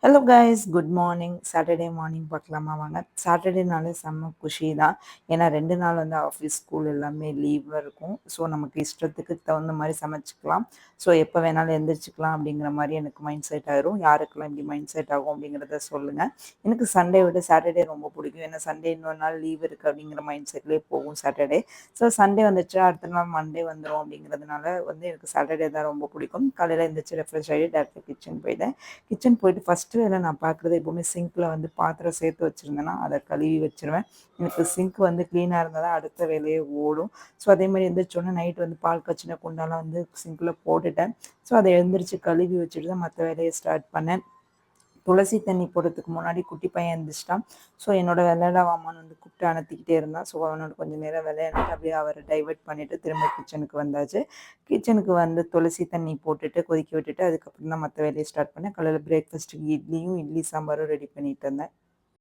Hello guys, good morning. Saturday morning பார்க்கலாமா வாங்க. சாட்டர்டேனாலே செம்ம குஷி தான். ஏன்னா 2 நாள் வந்து ஆஃபீஸ் ஸ்கூல் எல்லாமே லீவாக இருக்கும். ஸோ நமக்கு இஷ்டத்துக்கு தகுந்த மாதிரி சமைச்சிக்கலாம். ஸோ எப்போ வேணாலும் எந்திரிச்சிக்கலாம் அப்படிங்கிற மாதிரி எனக்கு மைண்ட் செட் ஆயிரும். யாருக்கெல்லாம் இப்படி மைண்ட் செட் ஆகும் அப்படிங்கிறத சொல்லுங்கள். எனக்கு சண்டே விட சாட்டர்டே ரொம்ப பிடிக்கும். ஏன்னா சண்டே இன்னொரு நாள் லீவ் இருக்குது அப்படிங்கிற மைண்ட் செட்லேயே போகும் சாட்டர்டே. ஸோ சண்டே வந்துச்சு, அடுத்த நாள் மண்டே வந்துடும் அப்படிங்கிறதுனால வந்து எனக்கு சாட்டர்டே தான் ரொம்ப பிடிக்கும். காலையில் எழுந்திரிச்சு ரெஃப்ரெஷ் ஆகி டேரக்டாக கிச்சன் போயிட்டேன். கிச்சன் போயிட்டு ஃபஸ்ட்டு வேலை நான் பார்க்குறது எப்போவுமே சிங்க்கில் வந்து பாத்திரம் சேர்த்து வச்சுருந்தேன்னா அதை கழுவி வச்சுருவேன். எனக்கு சிங்க் வந்து க்ளீனாக இருந்தால் தான் அடுத்த வேலையே ஓடும். ஸோ அதே மாதிரி எழுந்திரிச்சோன்னே நைட் வந்து பால் காய்ச்சின குண்டாலாம் வந்து சிங்க்கில் போட்டுட்டேன். ஸோ அதை எழுந்திரிச்சு கழுவி வச்சுட்டு தான் மற்ற வேலையை ஸ்டார்ட் பண்ணேன். துளசி தண்ணி போடுறதுக்கு முன்னாடி குட்டி பையன் எழுந்திரிச்சிட்டான். ஸோ என்னோட விளையாட வாமான்னு வந்து கூப்பிட்டு அனுத்திக்கிட்டே இருந்தான். ஸோ அவனோட கொஞ்சம் நேரம் விளையாடிட்டு அப்படியே அவரை டைவெர்ட் பண்ணிவிட்டு திரும்ப கிச்சனுக்கு வந்தாச்சு. கிச்சனுக்கு வந்து துளசி தண்ணி போட்டுட்டு கொதிக்க விட்டுட்டு அதுக்கப்புறம் தான் மற்ற வேலையை ஸ்டார்ட் பண்ணேன். காலையில் பிரேக்ஃபாஸ்ட்டுக்கு இட்லியும் இட்லி சாம்பாரும் ரெடி பண்ணிட்டு இருந்தேன்.